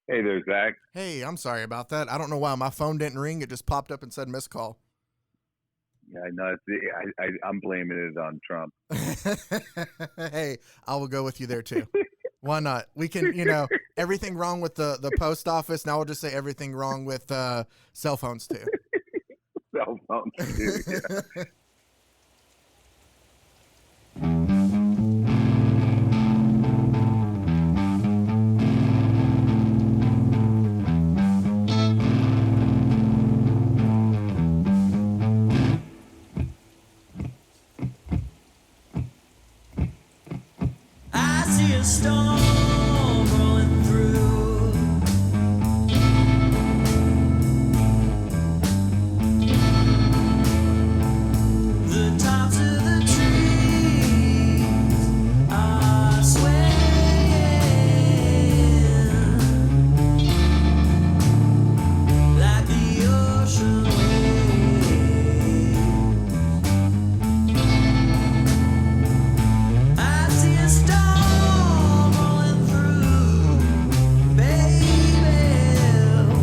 Hey there, Zach. Hey, I'm sorry about that. I don't know why my phone didn't ring. It just popped up and said missed call. Yeah, I know. I'm blaming it on Trump. Hey, I will go with you there too. Why not? We can, everything wrong with the post office. Now we'll just say everything wrong with cell phones too. Cell phones too. Yeah. I see a storm rolling through the tops of the trees are swaying like the ocean waves. I see a storm rolling through, baby,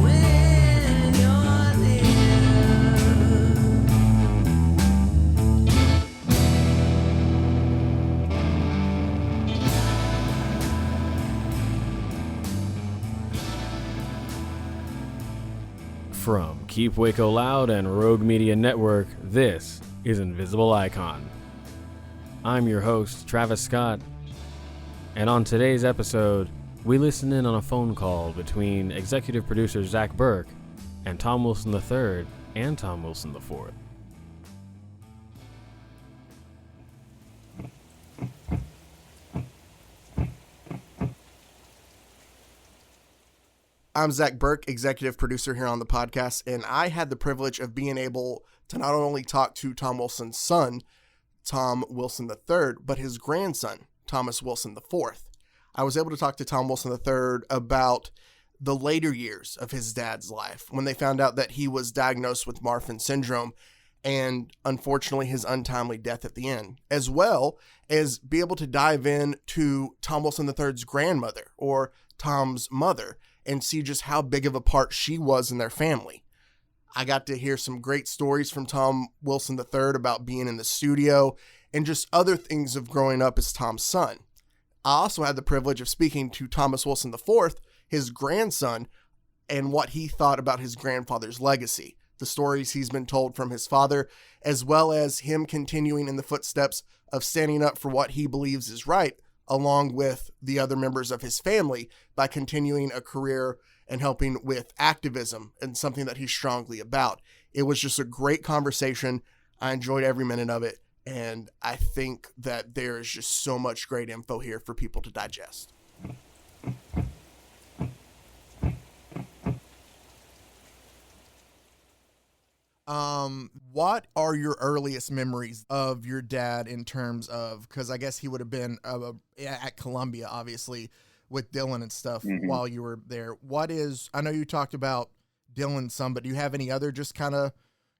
when you're near. From Keep Waco Loud and Rogue Media Network, this is Invisible Icon. I'm your host, Travis Scott, and on today's episode, we listen in on a phone call between executive producer Zach Burke and Tom Wilson III and Tom Wilson IV. I'm Zach Burke, executive producer here on the podcast, and I had the privilege of being able to not only talk to Tom Wilson's son, Tom Wilson III, but his grandson, Thomas Wilson IV. I was able to talk to Tom Wilson III about the later years of his dad's life when they found out that he was diagnosed with Marfan syndrome and unfortunately his untimely death at the end, as well as be able to dive in to Tom Wilson III's grandmother or Tom's mother and see just how big of a part she was in their family. I got to hear some great stories from Tom Wilson III about being in the studio and just other things of growing up as Tom's son. I also had the privilege of speaking to Thomas Wilson IV, his grandson, and what he thought about his grandfather's legacy, the stories he's been told from his father, as well as him continuing in the footsteps of standing up for what he believes is right, along with the other members of his family by continuing a career and helping with activism and something that he's strongly about. It was just a great conversation. I enjoyed every minute of it. And I think that there is just so much great info here for people to digest. What are your earliest memories of your dad in terms of, because I guess he would have been at Columbia, obviously, with Dylan and stuff hmm while you were there. I know you talked about Dylan some, but do you have any other just kind of,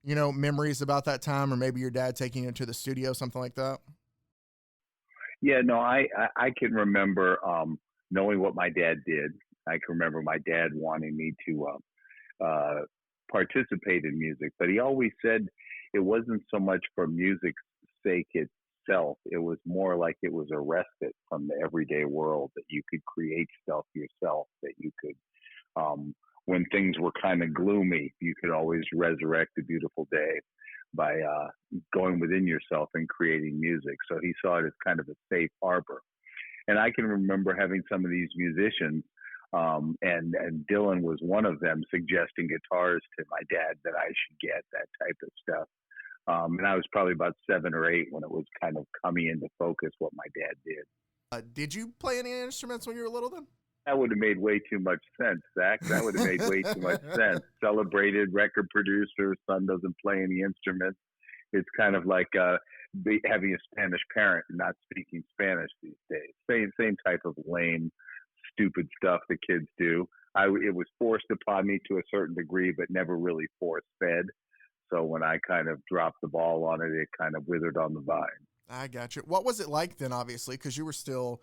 memories about that time or maybe your dad taking you into the studio, something like that? Yeah, no, I can remember knowing what my dad did. I can remember my dad wanting me to uh, participate in music, but he always said it wasn't so much for music's sake itself. It was more like it was a respite from the everyday world that you could create stuff yourself, that you could, when things were kind of gloomy, you could always resurrect a beautiful day by going within yourself and creating music. So he saw it as kind of a safe harbor. And I can remember having some of these musicians, and Dylan was one of them, suggesting guitars to my dad that I should get that type of stuff. And I was probably about 7 or 8 when it was kind of coming into focus what my dad did. Did you play any instruments when you were little then? That would have made way too much sense, Zach. That would have made way too much sense. Celebrated record producer, son doesn't play any instruments. It's kind of like having a Spanish parent and not speaking Spanish these days. Same type of lame, stupid stuff the kids do. It was forced upon me to a certain degree, but never really force fed. So when I kind of dropped the ball on it, it kind of withered on the vine. I got you. What was it like then, obviously, because you were still,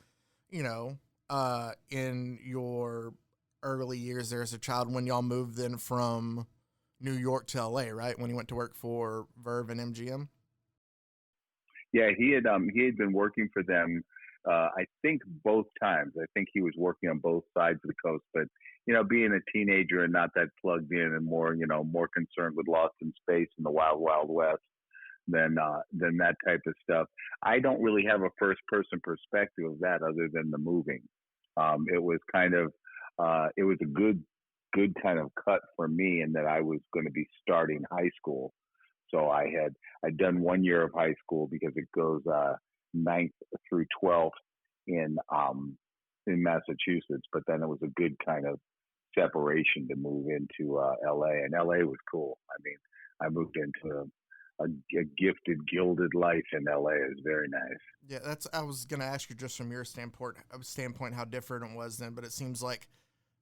in your early years there as a child when y'all moved then from New York to LA, right? When he went to work for Verve and MGM. Yeah, he had been working for them. I think both times. I think he was working on both sides of the coast. But being a teenager and not that plugged in, and more more concerned with Lost in Space and the Wild Wild West than that type of stuff. I don't really have a first person perspective of that other than the moving. It was kind of it was a good kind of cut for me in that I was going to be starting high school. So I'd done 1 year of high school because it goes ninth through 12th in Massachusetts, but then it was a good kind of separation to move into LA, and LA was cool. I mean, I moved into a gifted, gilded life in LA. It was very nice. Yeah, I was going to ask you just from your standpoint how different it was then, but it seems like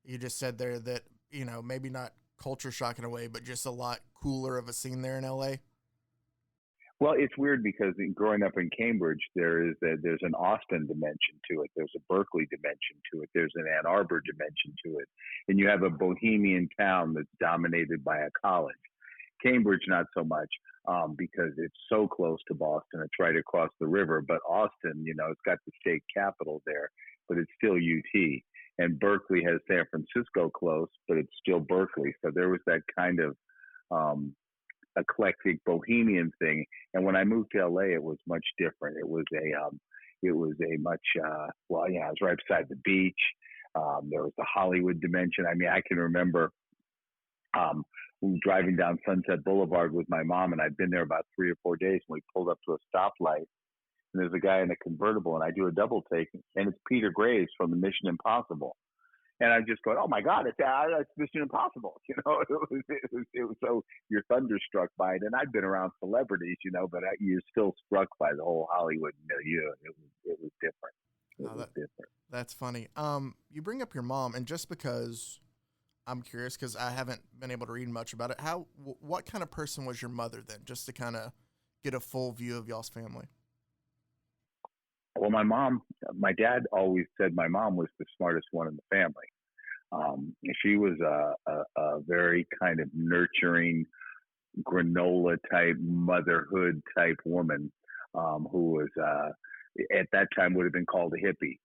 you just said there that, maybe not culture shock in a way, but just a lot cooler of a scene there in LA. Well, it's weird because growing up in Cambridge, there's an Austin dimension to it. There's a Berkeley dimension to it. There's an Ann Arbor dimension to it. And you have a bohemian town that's dominated by a college. Cambridge, not so much, because it's so close to Boston. It's right across the river. But Austin, it's got the state capital there, but it's still UT. And Berkeley has San Francisco close, but it's still Berkeley. So there was that kind of eclectic bohemian thing. And when I moved to LA, it was much different. It was a much I was right beside the beach. There was the Hollywood dimension. I mean, I can remember driving down Sunset Boulevard with my mom, and I'd been there about 3 or 4 days. And we pulled up to a stoplight, and there's a guy in a convertible, and I do a double take, and it's Peter Graves from the Mission Impossible. And I just go, oh my God, it's Mission Impossible. It was so you're thunderstruck by it. And I'd been around celebrities, but you're still struck by the whole Hollywood milieu. It was different. It was different. That's funny. You bring up your mom, and just because I'm curious, because I haven't been able to read much about it, what kind of person was your mother then, just to kind of get a full view of y'all's family? Well, my dad always said my mom was the smartest one in the family. She was a very kind of nurturing, granola type, motherhood type woman, who was at that time would have been called a hippie.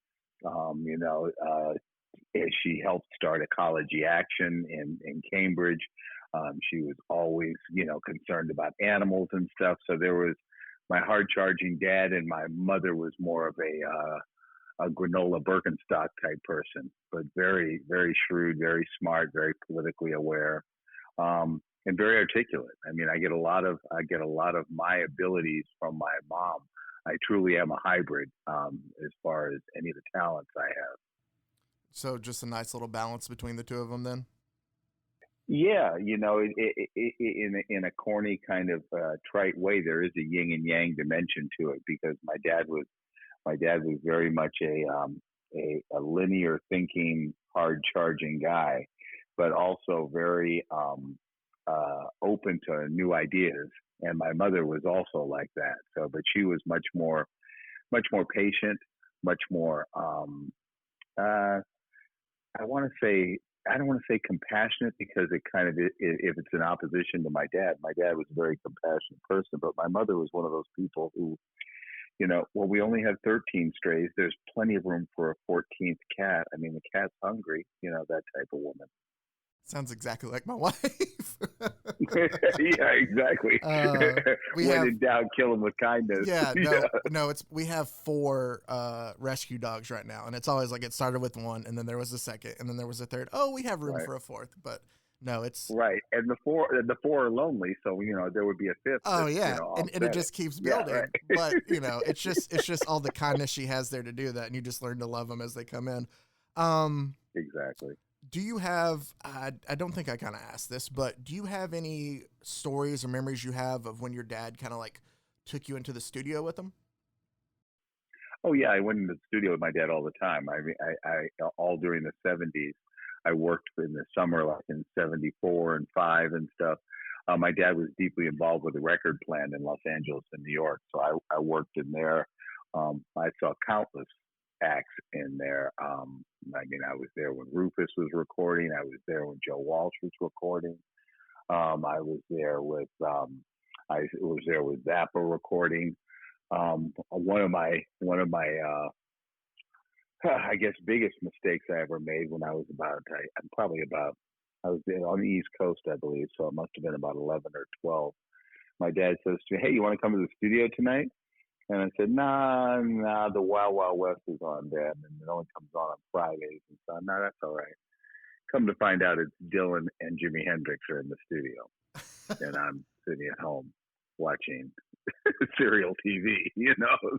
She helped start Ecology Action in Cambridge. She was always, concerned about animals and stuff. So there was my hard-charging dad, and my mother was more of a granola Birkenstock type person, but very, very shrewd, very smart, very politically aware, and very articulate. I mean, I get a lot of my abilities from my mom. I truly am a hybrid as far as any of the talents I have. So just a nice little balance between the two of them then? Yeah, in a corny kind of trite way, there is a yin and yang dimension to it, because my dad was very much a linear thinking, hard charging guy, but also very open to new ideas. And my mother was also like that. So, but she was much more patient, much more I don't want to say compassionate, because it kind of, if it's in opposition to my dad was a very compassionate person, but my mother was one of those people who, we only have 13 strays. There's plenty of room for a 14th cat. I mean, the cat's hungry, that type of woman. Sounds exactly like my wife. Yeah, exactly. When in doubt, kill him with kindness. Yeah, no, we have 4 rescue dogs right now, and it's always like it started with 1, and then there was a second, and then there was a third. Oh, we have room for a 4th, but no, it's right. And the four are lonely, so there would be a 5th. Oh yeah, and it just keeps building. Yeah, right. But it's just all the kindness she has there to do that, and you just learn to love them as they come in. Exactly. Do you have, I don't think I kind of asked this, but do you have any stories or memories you have of when your dad kind of like took you into the studio with him? Oh yeah, I went into the studio with my dad all the time. I mean, I all during the 70s, I worked in the summer, like in 74 and 5 and stuff. My dad was deeply involved with the record plant in Los Angeles and New York. So I worked in there. I saw countless acts in there. I mean, I was there when Rufus was recording. I was there when Joe Walsh was recording. I was there with Zappa recording. One of my I guess biggest mistakes I ever made when I was I was there on the East Coast, I believe, so it must have been about 11 or 12. My dad says to me, "Hey, you want to come to the studio tonight?" And I said, nah, the Wild Wild West is on, Dad, and it only comes on Fridays. And so, no, that's all right. Come to find out, it's Dylan and Jimi Hendrix are in the studio, and I'm sitting at home watching serial TV,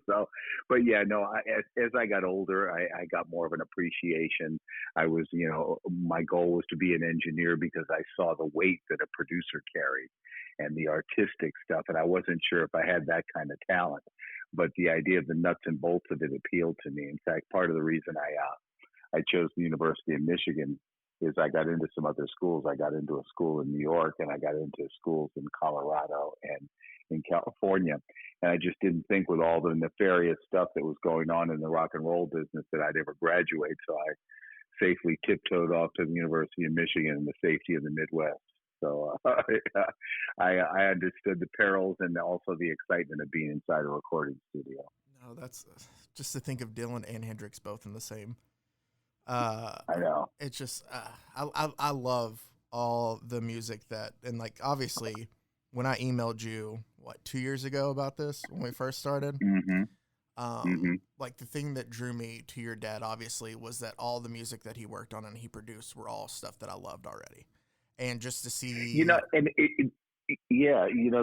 So, but yeah, no. As I got older, I got more of an appreciation. I was, my goal was to be an engineer because I saw the weight that a producer carried and the artistic stuff, and I wasn't sure if I had that kind of talent. But the idea of the nuts and bolts of it appealed to me. In fact, part of the reason I chose the University of Michigan is I got into some other schools. I got into a school in New York, and I got into schools in Colorado and in California. And I just didn't think with all the nefarious stuff that was going on in the rock and roll business that I'd ever graduate. So I safely tiptoed off to the University of Michigan in the safety of the Midwest. So I understood the perils and also the excitement of being inside a recording studio. No, that's just to think of Dylan and Hendrix both in the same. I know. It's just I love all the music and like obviously when I emailed you 2 years ago about this when we first started. Mm-hmm. Like the thing that drew me to your dad obviously was that all the music that he worked on and he produced were all stuff that I loved already. And just to see, and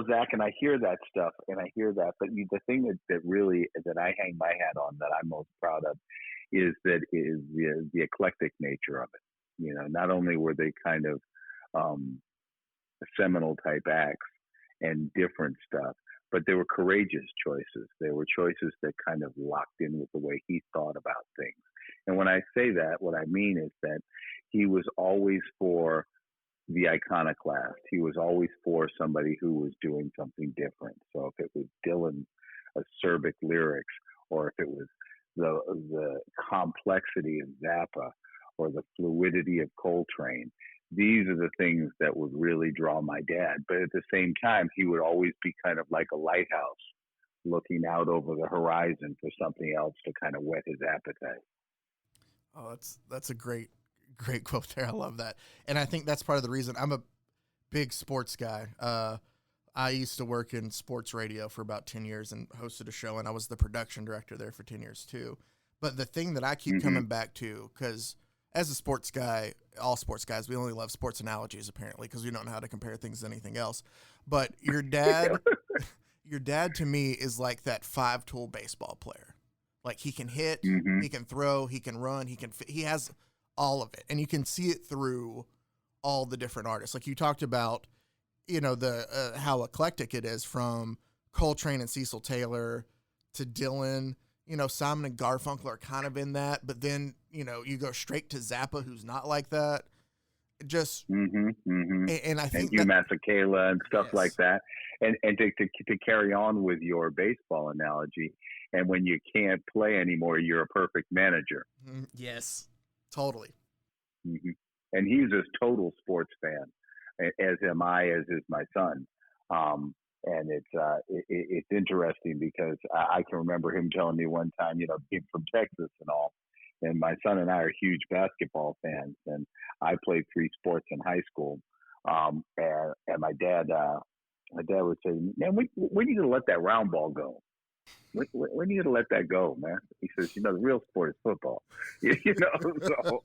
Zach, and I hear that stuff, but the thing that I hang my hat on that I'm most proud of is the eclectic nature of it. Not only were they kind of seminal type acts and different stuff, but they were courageous choices. They were choices that kind of locked in with the way he thought about things. And when I say that, what I mean is that he was always for the iconoclast. He was always for somebody who was doing something different. So if it was Dylan, acerbic lyrics, or if it was the complexity of Zappa or the fluidity of Coltrane, these are the things that would really draw my dad. But at the same time, he would always be kind of like a lighthouse looking out over the horizon for something else to kind of whet his appetite. Oh, that's a great quote there. I love that. And I think that's part of the reason I'm a big sports guy. I used to work in sports radio for about 10 years and hosted a show, and I was the production director there for 10 years too. But the thing that I keep coming back to, because as a sports guy, all sports guys, we only love sports analogies apparently because we don't know how to compare things to anything else. But your dad, your dad to me is like that 5-tool baseball player. Like he can hit, he can throw, he can run, he has all of it. And you can see it through all the different artists. Like you talked about, the how eclectic it is from Coltrane and Cecil Taylor to Dylan. Simon and Garfunkel are kind of in that, but then, you go straight to Zappa, who's not like that. Just, and I think Hugh Masekela and stuff like that. And to carry on with your baseball analogy, and when you can't play anymore, you're a perfect manager. Yes, totally. And he's a total sports fan, as am I, as is my son. And it's interesting because I can remember him telling me one time, being from Texas and all, and my son and I are huge basketball fans, and I played 3 sports in high school. And my dad would say, "Man, when are you gonna let that round ball go? When are you gonna let that go, man?" He says, "The real sport is football." So.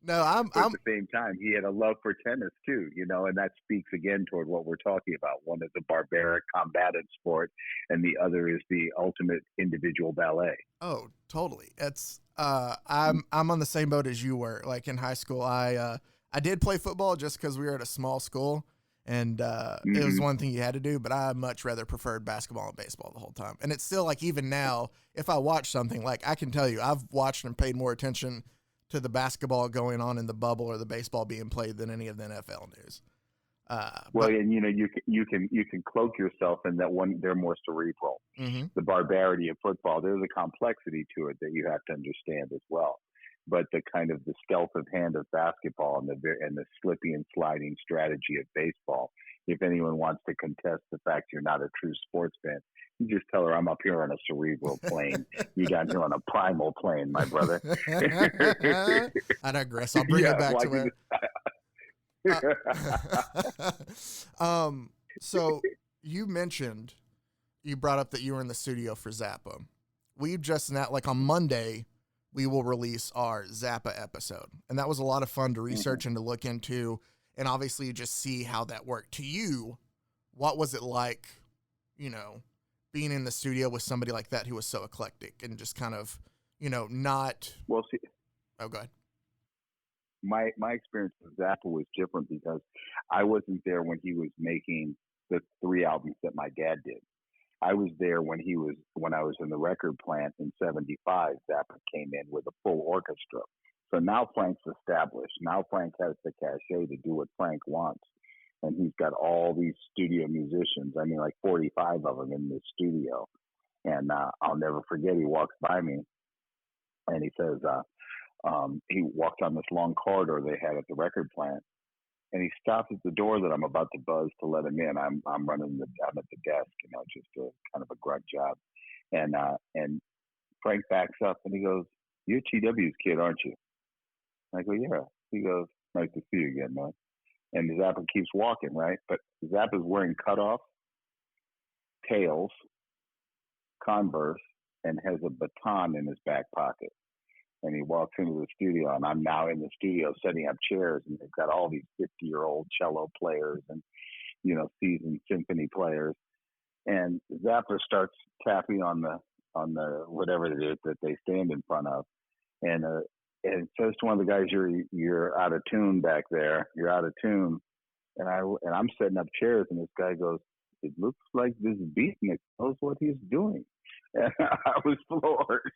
No, at the same time, he had a love for tennis too, and that speaks again toward what we're talking about. One is a barbaric, combative sport, and the other is the ultimate individual ballet. Oh, totally. It's I'm on the same boat as you were. Like in high school, I did play football just because we were at a small school, and it was one thing you had to do. But I much rather preferred basketball and baseball the whole time. And it's still like even now, if I watch something, like I can tell you, I've watched and paid more attention to the basketball going on in the bubble or the baseball being played than any of the NFL news. Well, But and you can cloak yourself in that one. They're more cerebral. mhm. The barbarity of football. There's a complexity to it that you have to understand as well. But the kind of the stealth of hand of basketball and the slippy and sliding strategy of baseball. If anyone wants to contest the fact you're not a true sports fan, you just tell her I'm up here on a cerebral plane. You're down here on a primal plane, my brother. I digress. I'll bring it back to where. So you brought up that you were in the studio for Zappa. We just now, like on Monday, we will release our Zappa episode. And that was a lot of fun to research and to look into, and obviously just see how that worked. To you, what was it like, being in the studio with somebody like that who was so eclectic and just kind of, not. Well, see, Oh, go ahead. my experience with Zappa was different because I wasn't there when he was making the 3 albums that my dad did. I was there when I was in the record plant in '75. Zappa came in with a full orchestra. So now Frank's established. Now Frank has the cachet to do what Frank wants. And he's got all these studio musicians. I mean, like 45 of them in the studio. And I'll never forget, he walks by me and he says, he walked on this long corridor they had at the record plant. And he stops at the door that I'm about to buzz to let him in. I'm running down at the desk, just a kind of a grunt job. And Frank backs up and he goes, "You're TW's kid, aren't you?" I go, "Yeah." He goes, "Nice to see you again, man." And Zappa keeps walking, right? But Zappa's wearing cutoffs, tails, Converse, and has a baton in his back pocket. And he walks into the studio, and I'm now in the studio setting up chairs, and they've got all these 50-year-old cello players and, seasoned symphony players. And Zappa starts tapping on the whatever it is that they stand in front of, and says to one of the guys, "You're out of tune back there. You're out of tune." And I'm setting up chairs, and this guy goes, "It looks like this beatnik knows what he's doing." And I was floored.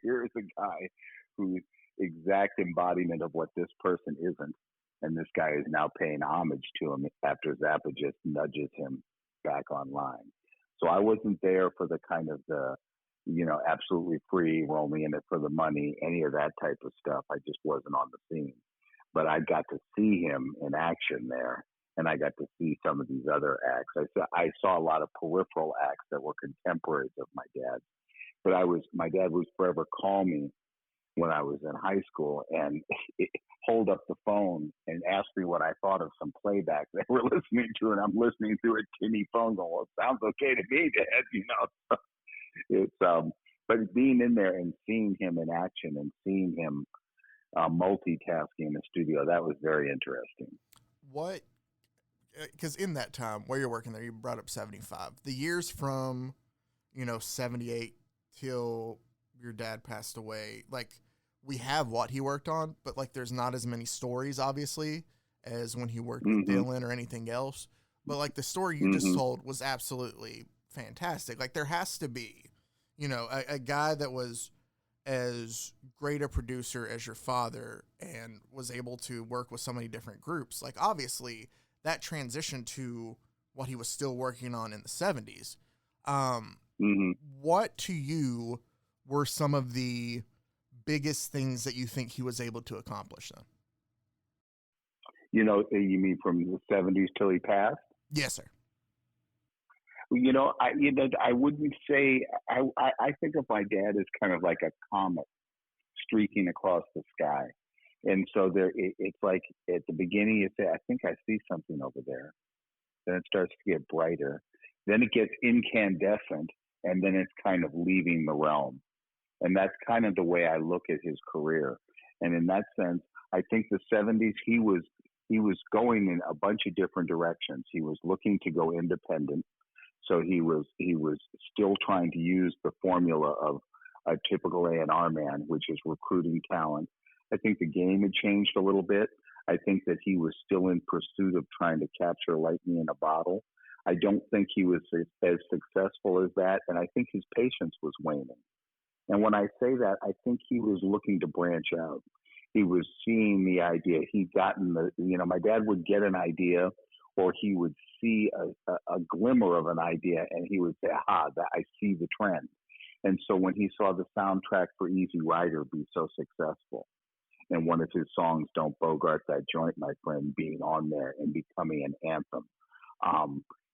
Here's a guy who's exact embodiment of what this person isn't. And this guy is now paying homage to him after Zappa just nudges him back online. So I wasn't there for the kind of absolutely free, we're only in it for the money, any of that type of stuff. I just wasn't on the scene. But I got to see him in action there. And I got to see some of these other acts. I saw a lot of peripheral acts that were contemporaries of my dad. But my dad would forever call me when I was in high school and hold up the phone and ask me what I thought of some playback they were listening to. And I'm listening through a tinny phone going, "Well, it sounds okay to me, Dad." It's but being in there and seeing him in action and seeing him multitasking in the studio, that was very interesting. What? Because in that time where you're working there, you brought up 75. The years from, 78 till your dad passed away, like, we have what he worked on, but, like, there's not as many stories, obviously, as when he worked with Dylan or anything else. But, like, the story you just told was absolutely fantastic. Like, there has to be, a guy that was as great a producer as your father and was able to work with so many different groups. Like, obviously, that transition to what he was still working on in the 70s. What to you were some of the biggest things that you think he was able to accomplish then? You mean from the 70s till he passed? Yes, sir. I wouldn't say, I think of my dad as kind of like a comet streaking across the sky. And so it's like at the beginning you say, "I think I see something over there." Then it starts to get brighter. Then it gets incandescent, and then it's kind of leaving the realm. And that's kind of the way I look at his career. And in that sense, I think the 70s, he was going in a bunch of different directions. He was looking to go independent. So he was still trying to use the formula of a typical A&R man, which is recruiting talent. I think the game had changed a little bit. I think that he was still in pursuit of trying to capture lightning in a bottle. I don't think he was as successful as that, and I think his patience was waning. And when I say that, I think he was looking to branch out. He was seeing the idea. He'd gotten my dad would get an idea or he would see a glimmer of an idea and he would say, aha, that I see the trend. And so when he saw the soundtrack for Easy Rider be so successful, and one of his songs, Don't Bogart That Joint, My Friend, being on there and becoming an anthem,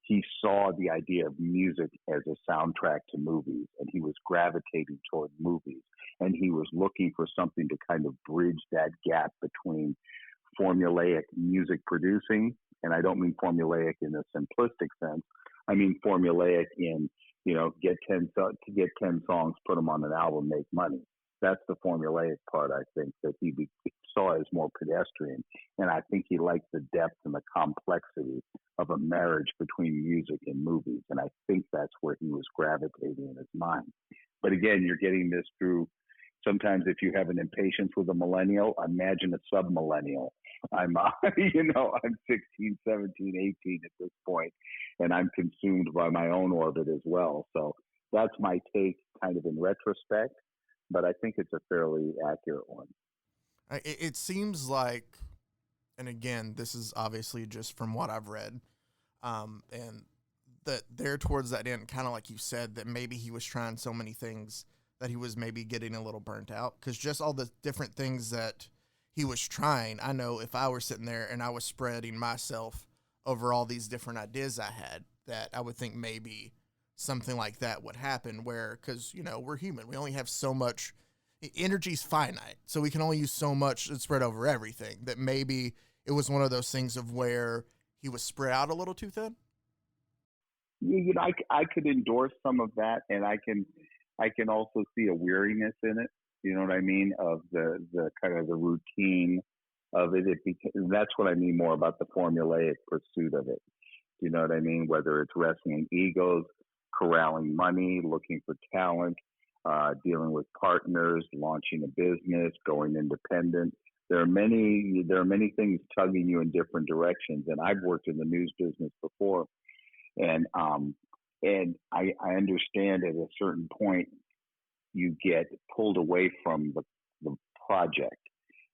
he saw the idea of music as a soundtrack to movies, and he was gravitating toward movies. And he was looking for something to kind of bridge that gap between formulaic music producing, and I don't mean formulaic in a simplistic sense. I mean formulaic in, get 10 songs, put them on an album, make money. That's the formulaic part, I think, that he saw as more pedestrian. And I think he liked the depth and the complexity of a marriage between music and movies. And I think that's where he was gravitating in his mind. But again, you're getting this through, sometimes if you have an impatience with a millennial, imagine a sub-millennial. I'm 16, 17, 18 at this point, and I'm consumed by my own orbit as well. So that's my take kind of in retrospect. But I think it's a fairly accurate one. It seems like, and again, this is obviously just from what I've read, and that there towards that end, kind of like you said, that maybe he was trying so many things that he was maybe getting a little burnt out, because just all the different things that he was trying, I know if I were sitting there and I was spreading myself over all these different ideas I had, that I would think maybe something like that would happen, where, because, we're human. We only have so much. Energy's finite, so we can only use so much and spread over everything, that maybe it was one of those things of where he was spread out a little too thin. I could endorse some of that, and I can also see a weariness in it. You know what I mean? Of the kind of the routine of it. That's what I mean more about the formulaic pursuit of it. You know what I mean? Whether it's wrestling egos, corralling money, looking for talent, dealing with partners, launching a business, going independent. There are many things tugging you in different directions. And I've worked in the news business before, and I understand at a certain point you get pulled away from the project,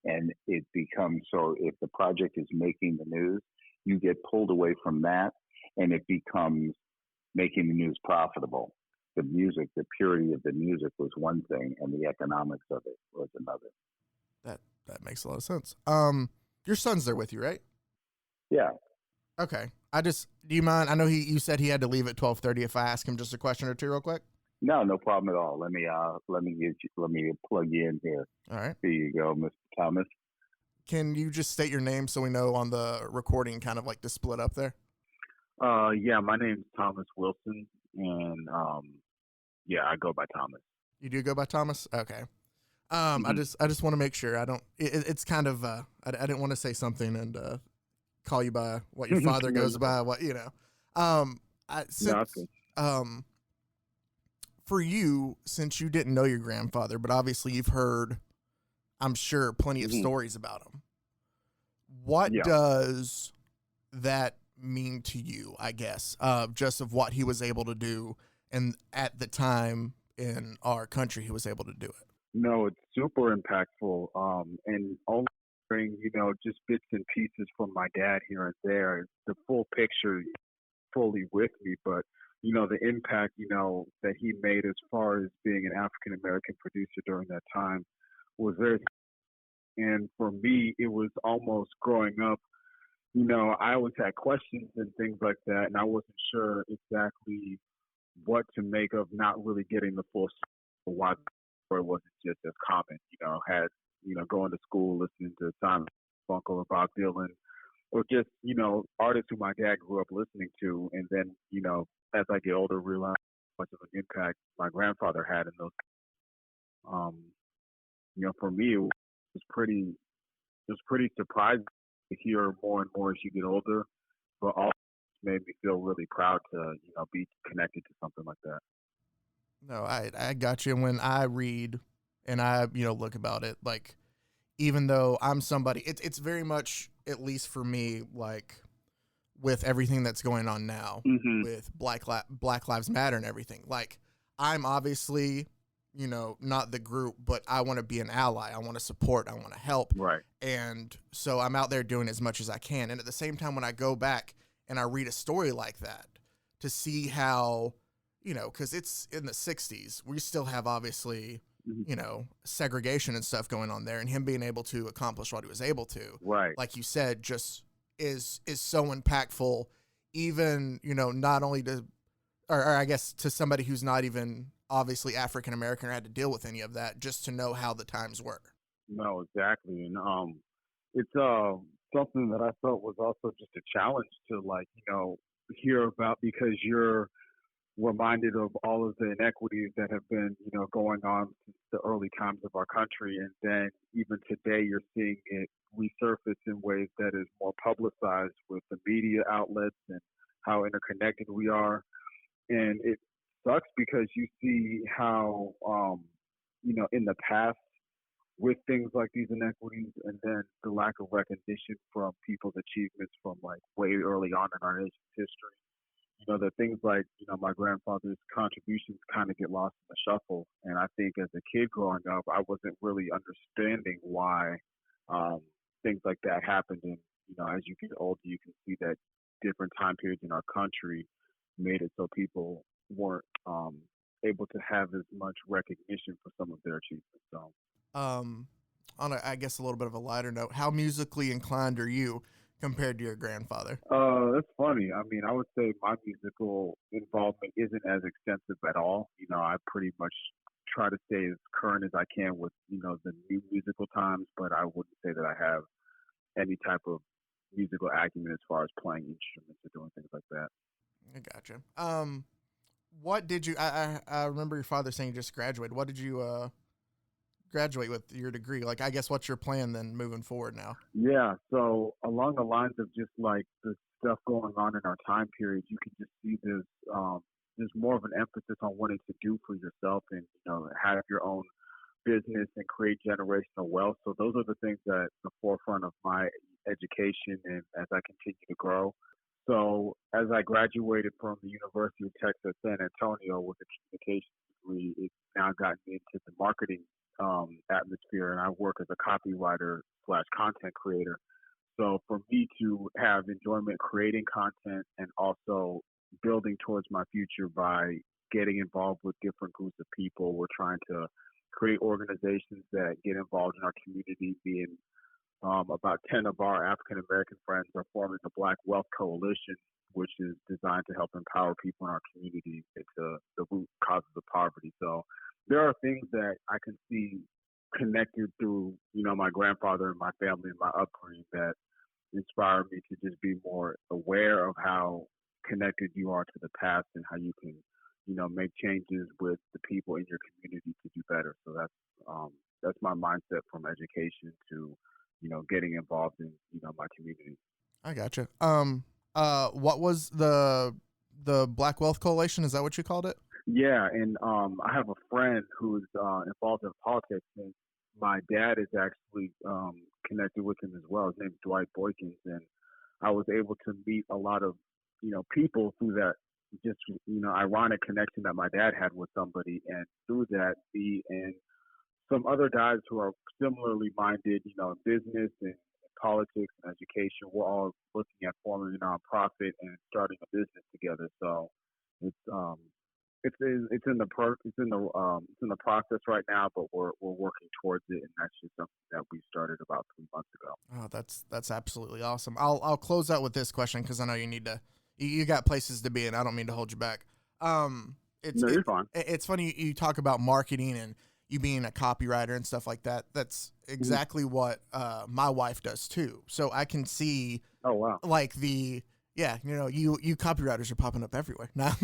and it becomes, so if the project is making the news, you get pulled away from that, and it becomes making the news profitable. The music, the purity of the music was one thing, and the economics of it was another. That makes a lot of sense. Your son's there with you, right? Yeah. Okay. Do you mind? I know you said he had to leave at 12:30. If I ask him just a question or two real quick. No problem at all. Let me plug you in here. All right. Here you go, Mr. Thomas. Can you just state your name so we know on the recording kind of like the split up there? Yeah, my name's Thomas Wilson, and I go by Thomas. You do go by Thomas? Okay. Mm-hmm. I just want to make sure I don't. It's kind of I didn't want to say something and call you by what your father goes by. What for you, since you didn't know your grandfather, but obviously you've heard, I'm sure, plenty of stories about him. What does that mean to you, I guess, just of what he was able to do, and at the time in our country he was able to do it? No, it's super impactful, and only hearing, just bits and pieces from my dad here and there. The full picture fully with me, but the impact, that he made as far as being an African-American producer during that time was very, and for me, it was almost growing up, I always had questions and things like that, and I wasn't sure exactly what to make of not really getting the full story, why it wasn't just as common, going to school, listening to Simon Funkel or Bob Dylan, or just, artists who my dad grew up listening to. And then, as I get older, realize how much of an impact my grandfather had in those. For me, it was pretty surprising to hear more and more as you get older, but also made me feel really proud to, be connected to something like that. No, I got you. And when I read and I, look about it, like, even though I'm somebody, it's very much, at least for me, like, with everything that's going on now, with Black Lives Matter and everything, like, I'm obviously, not the group, but I want to be an ally. I want to support. I want to help. Right. And so I'm out there doing as much as I can. And at the same time, when I go back and I read a story like that, to see how, you know, because it's in the 60s, we still have obviously, you know, segregation and stuff going on there, and him being able to accomplish what he was able to, Right. like you said, just is so impactful, even, you know, not only to, or I guess to somebody who's not even obviously African American or had to deal with any of that, just to know how the times were. No, exactly. And it's something that I felt was also just a challenge to, like, you know, hear about, because you're reminded of all of the inequities that have been, you know, going on since the early times of our country. And then even today, you're seeing it resurface in ways that is more publicized with the media outlets and how interconnected we are. And it sucks because you see how, you know, in the past, with things like these inequities, and then the lack of recognition from people's achievements from like way early on in our nation's history, you know, the things like, you know, my grandfather's contributions kind of get lost in the shuffle. And I think as a kid growing up, I wasn't really understanding why things like that happened. And, you know, as you get older, you can see that different time periods in our country made it so people weren't able to have as much recognition for some of their achievements. So, On a, I guess, a little bit of a lighter note, how musically inclined are you compared to your grandfather? that's funny. I mean, I would say my musical involvement isn't as extensive at all. You know, I pretty much try to stay as current as I can with, you know, the new musical times, but I wouldn't say that I have any type of musical acumen as far as playing instruments or doing things like that. I gotcha. What did you, I remember your father saying you just graduated. What did you, graduate with your degree? Like, I guess, what's your plan then moving forward now? Yeah, so along the lines of just like the stuff going on in our time period, you can just see there's more of an emphasis on wanting to do for yourself and, you know, have your own business and create generational wealth. So those are the things that at the forefront of my education and as I continue to grow. So as I graduated from the University of Texas San Antonio with a communications degree, it's now gotten me into the marketing atmosphere, and I work as a copywriter / content creator. So for me to have enjoyment creating content and also building towards my future by getting involved with different groups of people, we're trying to create organizations that get involved in our community. Being about 10 of our African American friends are forming the Black Wealth Coalition, which is designed to help empower people in our community into the root causes of poverty. So there are things that I can see connected through, you know, my grandfather and my family and my upbringing that inspire me to just be more aware of how connected you are to the past and how you can, you know, make changes with the people in your community to do better. So that's my mindset from education to, you know, getting involved in, you know, my community. I gotcha. What was the Black Wealth Coalition? Is that what you called it? Yeah, and I have a friend who's involved in politics, and my dad is actually connected with him as well. His name's Dwight Boykins, and I was able to meet a lot of, you know, people through that just, you know, ironic connection that my dad had with somebody, and through that, me and some other guys who are similarly minded, you know, in business and politics and education, we're all looking at forming a nonprofit and starting a business together. So it's in the process right now, but we're working towards it, and that's just something that we started about 3 months ago. Oh, that's absolutely awesome. I'll close out with this question because I know you got places to be, and I don't mean to hold you back. You're fine. It's funny you talk about marketing and you being a copywriter and stuff like that. That's exactly what my wife does too. So I can see. Oh wow! Like you copywriters are popping up everywhere now.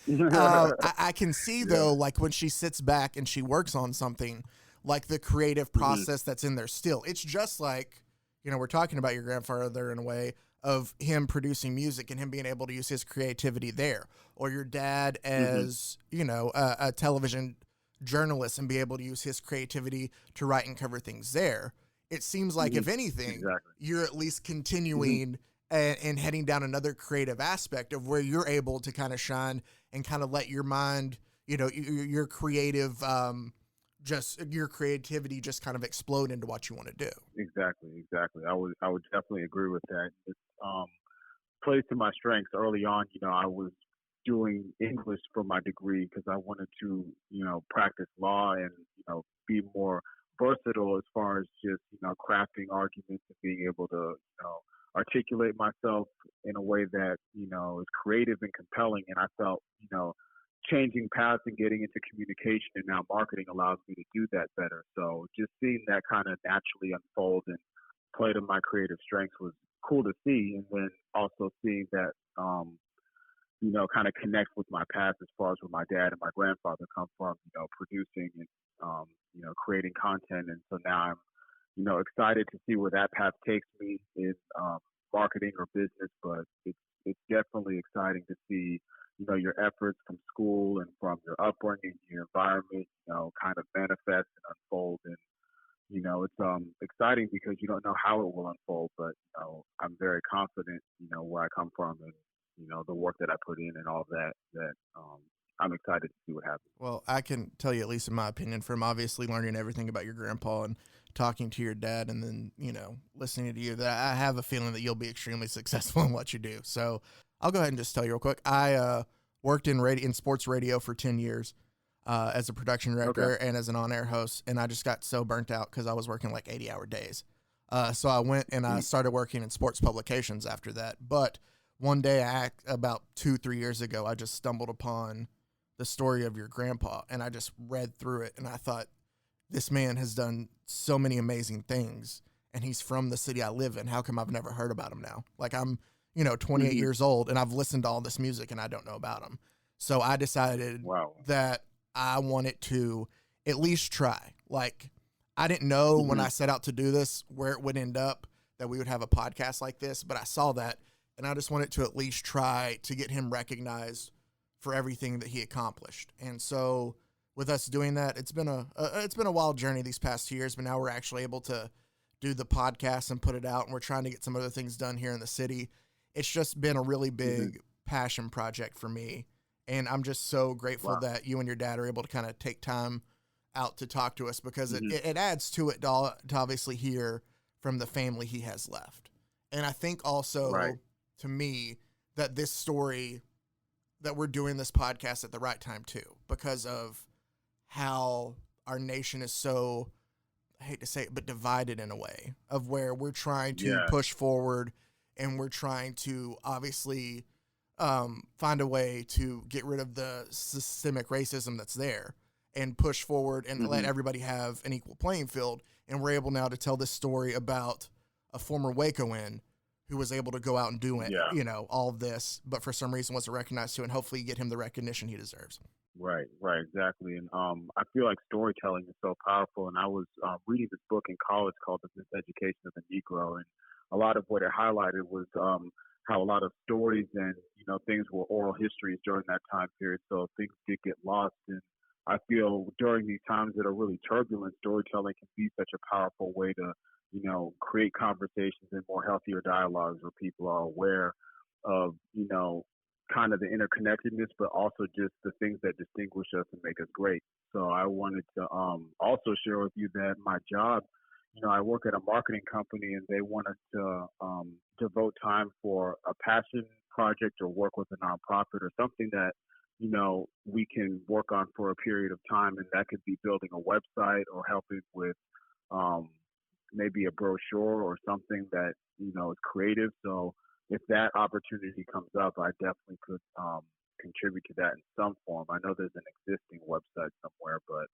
I can see though, like when she sits back and she works on something, like the creative process that's in there still. It's just like, you know, we're talking about your grandfather in a way of him producing music and him being able to use his creativity there, or your dad as, you know, a television journalist and be able to use his creativity to write and cover things there. It seems like if anything, you're at least continuing and heading down another creative aspect of where you're able to kind of shine and kind of let your mind, you know, your creative, just your creativity just kind of explode into what you want to do. Exactly. I would definitely agree with that. It's, plays to my strengths. Early on, I was doing English for my degree because I wanted to, practice law and, be more versatile as far as just, crafting arguments and being able to, articulate myself in a way that, is creative and compelling. And I felt, changing paths and getting into communication and now marketing allows me to do that better. So just seeing that kind of naturally unfold and play to my creative strengths was cool to see. And then also seeing that, kind of connect with my past as far as where my dad and my grandfather come from, producing and, creating content. And so now I'm, excited to see where that path takes me in marketing or business, but it's definitely exciting to see, your efforts from school and from your upbringing, your environment, kind of manifest and unfold. And, it's exciting because you don't know how it will unfold, but, I'm very confident, where I come from and, the work that I put in and all that, I'm excited to see what happens. Well, I can tell you, at least in my opinion, from obviously learning everything about your grandpa and talking to your dad and then, listening to you, that I have a feeling that you'll be extremely successful in what you do. So I'll go ahead and just tell you real quick. I worked in sports radio for 10 years as a production director and as an on-air host, and I just got so burnt out because I was working like 80-hour days. So I went and I started working in sports publications after that. But one day, about 2-3 years ago, I just stumbled upon the story of your grandpa, and I just read through it, and I thought, this man has done so many amazing things, and he's from the city I live in. How come I've never heard about him now? Like, I'm, 28 years old, and I've listened to all this music, and I don't know about him. So I decided that I wanted to at least try. Like, I didn't know when I set out to do this where it would end up, that we would have a podcast like this, but I saw that, and I just wanted to at least try to get him recognized for everything that he accomplished. And so with us doing that, it's been a wild journey these past 2 years, but now we're actually able to do the podcast and put it out, and we're trying to get some other things done here in the city. It's just been a really big passion project for me, and I'm just so grateful that you and your dad are able to kind of take time out to talk to us, because it adds to it to obviously hear from the family he has left. And I think also, to me, that this story, that we're doing this podcast at the right time too, because of how our nation is so, I hate to say it, but divided in a way, of where we're trying to push forward and we're trying to obviously find a way to get rid of the systemic racism that's there and push forward and let everybody have an equal playing field. And we're able now to tell this story about a former Wacoan who was able to go out and do it, all of this, but for some reason wasn't recognized too, and hopefully get him the recognition he deserves. Right, exactly. And I feel like storytelling is so powerful. And I was reading this book in college called The Miseducation of the Negro, and a lot of what it highlighted was how a lot of stories and things were oral histories during that time period, so things did get lost. And I feel during these times that are really turbulent, storytelling can be such a powerful way to create conversations and more healthier dialogues where people are aware of, kind of the interconnectedness, but also just the things that distinguish us and make us great. So I wanted to also share with you that my job, I work at a marketing company, and they want us to devote time for a passion project or work with a nonprofit or something that, we can work on for a period of time. And that could be building a website or helping with maybe a brochure or something that, is creative. So if that opportunity comes up, I definitely could contribute to that in some form. I know there's an existing website somewhere, but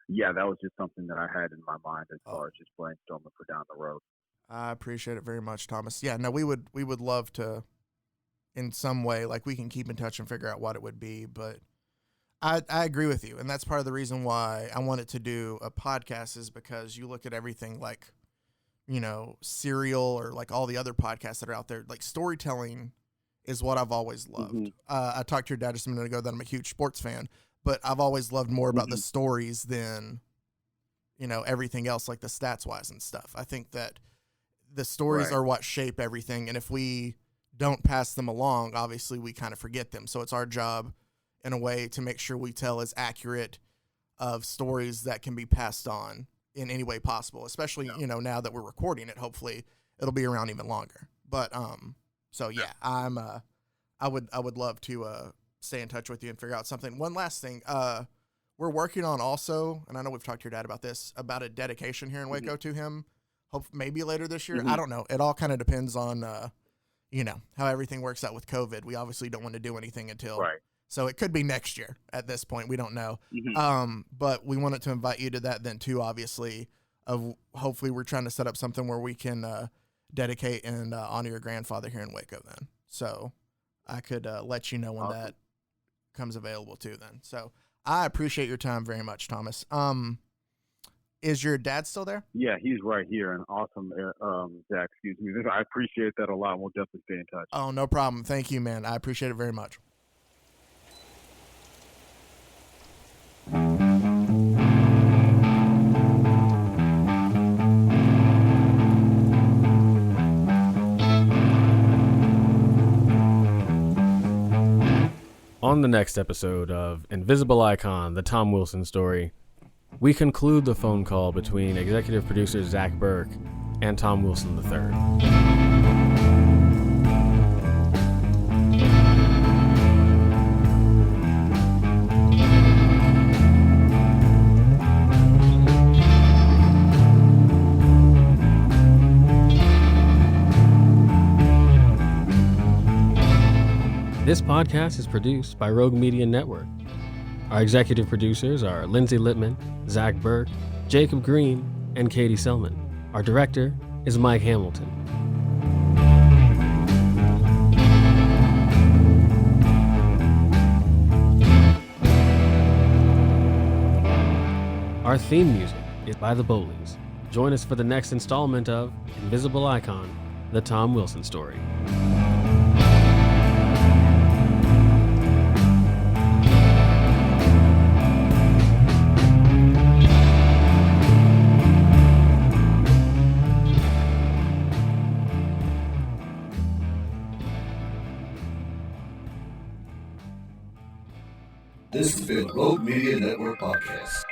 that was just something that I had in my mind as far as just brainstorming for down the road. I appreciate it very much, Thomas. Yeah, no, we would love to, in some way, like, we can keep in touch and figure out what it would be, but I agree with you, and that's part of the reason why I wanted to do a podcast, is because you look at everything like, Serial or like all the other podcasts that are out there, like storytelling is what I've always loved. I talked to your dad just a minute ago that I'm a huge sports fan, but I've always loved more about the stories than, everything else, like the stats wise and stuff. I think that the stories are what shape everything, and if we don't pass them along, obviously we kind of forget them. So it's our job in a way to make sure we tell as accurate of stories that can be passed on in any way possible, especially, now that we're recording it. Hopefully it'll be around even longer. But So yeah, I would love to stay in touch with you and figure out something. One last thing, we're working on also, and I know we've talked to your dad about this, about a dedication here in Waco to him. Hope maybe later this year. I don't know. It all kind of depends on how everything works out with COVID. We obviously don't want to do anything until so it could be next year at this point. We don't know. But we wanted to invite you to that then too, obviously. Of hopefully we're trying to set up something where we can dedicate and honor your grandfather here in Waco then. So I could let you know when that comes available too then. So I appreciate your time very much, Thomas. Is your dad still there? Yeah, he's right here. And awesome, Zach, excuse me. I appreciate that a lot. We'll definitely stay in touch. Oh, no problem. Thank you, man. I appreciate it very much. On the next episode of Invisible Icon, the Tom Wilson story, we conclude the phone call between executive producer Zach Burke and Tom Wilson III. This podcast is produced by Rogue Media Network. Our executive producers are Lindsay Littman, Zach Burke, Jacob Green, and Katie Selman. Our director is Mike Hamilton. Our theme music is by the Bowleys. Join us for the next installment of Invisible Icon, the Tom Wilson story. This has been a Rogue Media Network podcast.